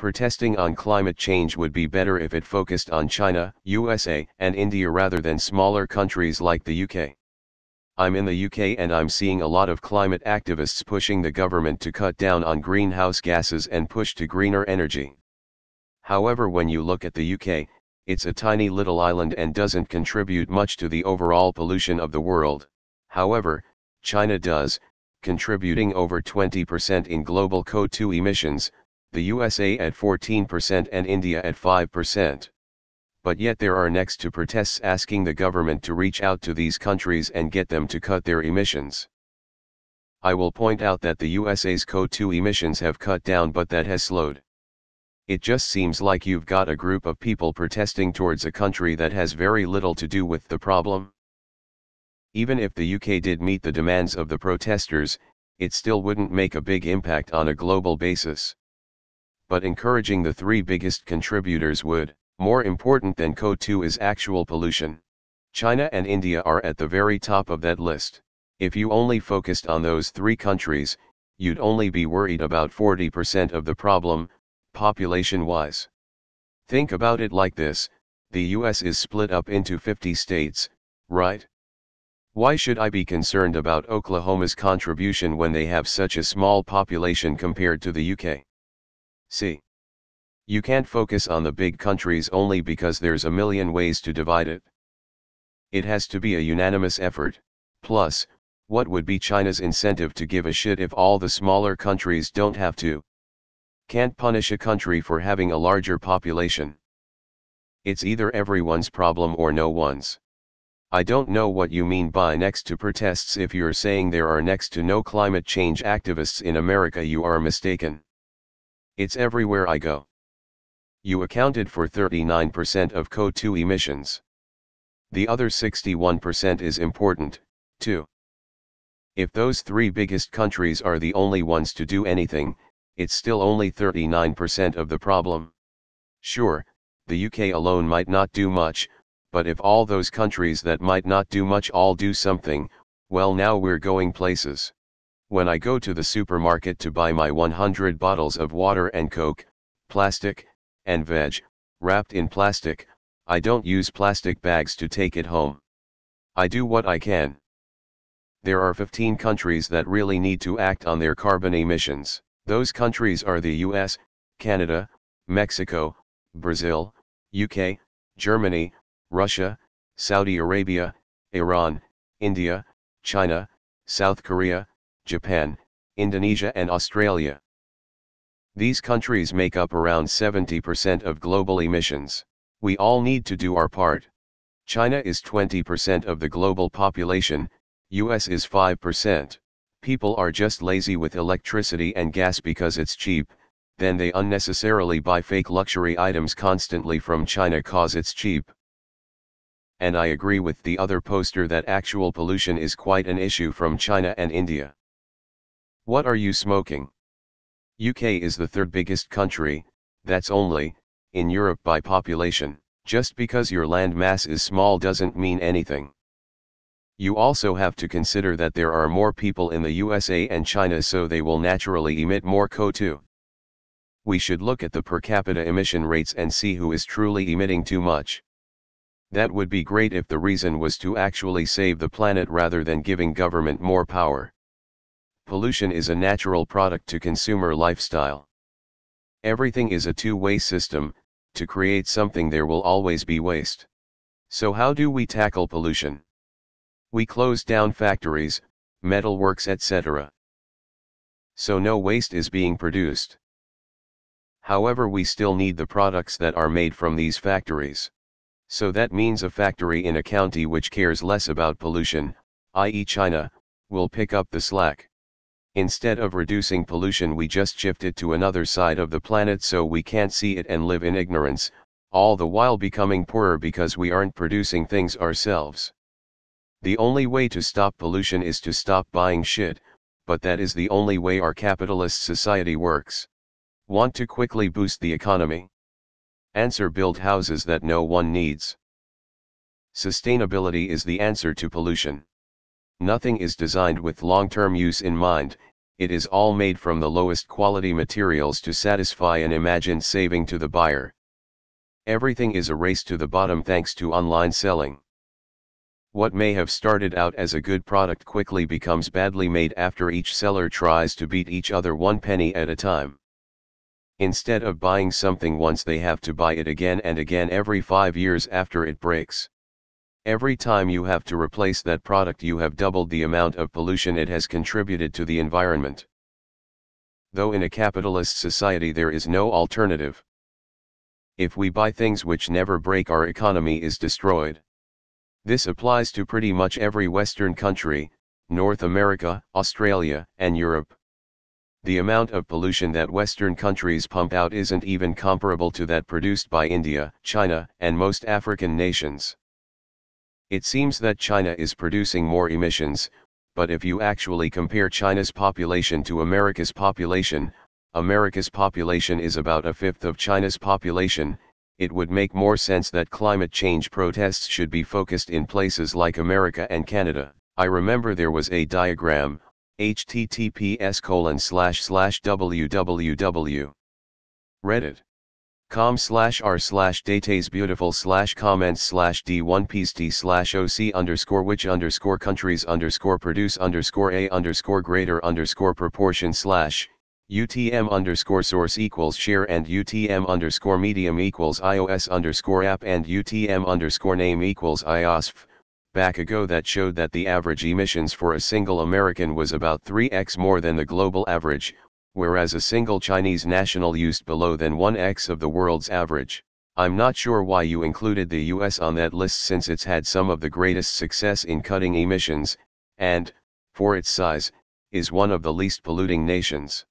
Protesting on climate change would be better if it focused on China, USA, and India rather than smaller countries like the UK. I'm in the UK and I'm seeing a lot of climate activists pushing the government to cut down on greenhouse gases and push to greener energy. However, when you look at the UK, it's a tiny little island and doesn't contribute much to the overall pollution of the world. However, China does, contributing over 20% in global CO2 emissions, the USA at 14% and India at 5%. But yet there are next to protests asking the government to reach out to these countries and get them to cut their emissions. I will point out that the USA's CO2 emissions have cut down, but that has slowed. It just seems like you've got a group of people protesting towards a country that has very little to do with the problem. Even if the UK did meet the demands of the protesters, it still wouldn't make a big impact on a global basis. But encouraging the three biggest contributors would. More important than CO2 is actual pollution. China and India are at the very top of that list. If you only focused on those three countries, you'd only be worried about 40% of the problem, population-wise. Think about it like this: the US is split up into 50 states, right? Why should I be concerned about Oklahoma's contribution when they have such a small population compared to the UK? See? You can't focus on the big countries only because there's a million ways to divide it. It has to be a unanimous effort. Plus, what would be China's incentive to give a shit if all the smaller countries don't have to? Can't punish a country for having a larger population. It's either everyone's problem or no one's. I don't know what you mean by next to protests. If you're saying there are next to no climate change activists in America, you are mistaken. It's everywhere I go. You accounted for 39% of CO2 emissions. The other 61% is important, too. If those three biggest countries are the only ones to do anything, it's still only 39% of the problem. Sure, the UK alone might not do much, but if all those countries that might not do much all do something, well, now we're going places. When I go to the supermarket to buy my 100 bottles of water and Coke, plastic, and veg, wrapped in plastic, I don't use plastic bags to take it home. I do what I can. There are 15 countries that really need to act on their carbon emissions. Those countries are the US, Canada, Mexico, Brazil, UK, Germany, Russia, Saudi Arabia, Iran, India, China, South Korea, Japan, Indonesia and Australia. These countries make up around 70% of global emissions. We all need to do our part. China is 20% of the global population, US is 5%. People are just lazy with electricity and gas because it's cheap, then they unnecessarily buy fake luxury items constantly from China cause it's cheap. And I agree with the other poster that actual pollution is quite an issue from China and India. What are you smoking? UK is the third biggest country, that's only, in Europe by population. Just because your land mass is small doesn't mean anything. You also have to consider that there are more people in the USA and China, so they will naturally emit more CO2. We should look at the per capita emission rates and see who is truly emitting too much. That would be great if the reason was to actually save the planet rather than giving government more power. Pollution is a natural product to consumer lifestyle. Everything is a two-way system. To create something there will always be waste. So how do we tackle pollution? We close down factories, metalworks, etc. So no waste is being produced. However, we still need the products that are made from these factories. So that means a factory in a county which cares less about pollution, i.e. China, will pick up the slack. Instead of reducing pollution, we just shift it to another side of the planet so we can't see it and live in ignorance, all the while becoming poorer because we aren't producing things ourselves. The only way to stop pollution is to stop buying shit, but that is the only way our capitalist society works. Want to quickly boost the economy? Answer: build houses that no one needs. Sustainability is the answer to pollution. Nothing is designed with long-term use in mind. it is all made from the lowest quality materials to satisfy an imagined saving to the buyer. Everything is a race to the bottom thanks to online selling. What may have started out as a good product quickly becomes badly made after each seller tries to beat each other one penny at a time. Instead of buying something once, they have to buy it again and again every 5 years after it breaks. Every time you have to replace that product, you have doubled the amount of pollution it has contributed to the environment. Though in a capitalist society there is no alternative. If we buy things which never break, our economy is destroyed. This applies to pretty much every Western country, North America, Australia, and Europe. The amount of pollution that Western countries pump out isn't even comparable to that produced by India, China, and most African nations. It seems that China is producing more emissions, but if you actually compare China's population to America's population is about a fifth of China's population. It would make more sense that climate change protests should be focused in places like America and Canada. I remember there was a diagram, https://www.com/r/datasbeautiful/comments/d1pst/oc_which_greater_proportion/ UTM_source equals share and UTM_medium equals iOS_app and UTM_name equals iOSF. Back ago that showed that the average emissions for a single American was about 3x more than the global average, whereas a single Chinese national used below than 1x of the world's average. I'm not sure why you included the US on that list, since it's had some of the greatest success in cutting emissions, and, for its size, is one of the least polluting nations.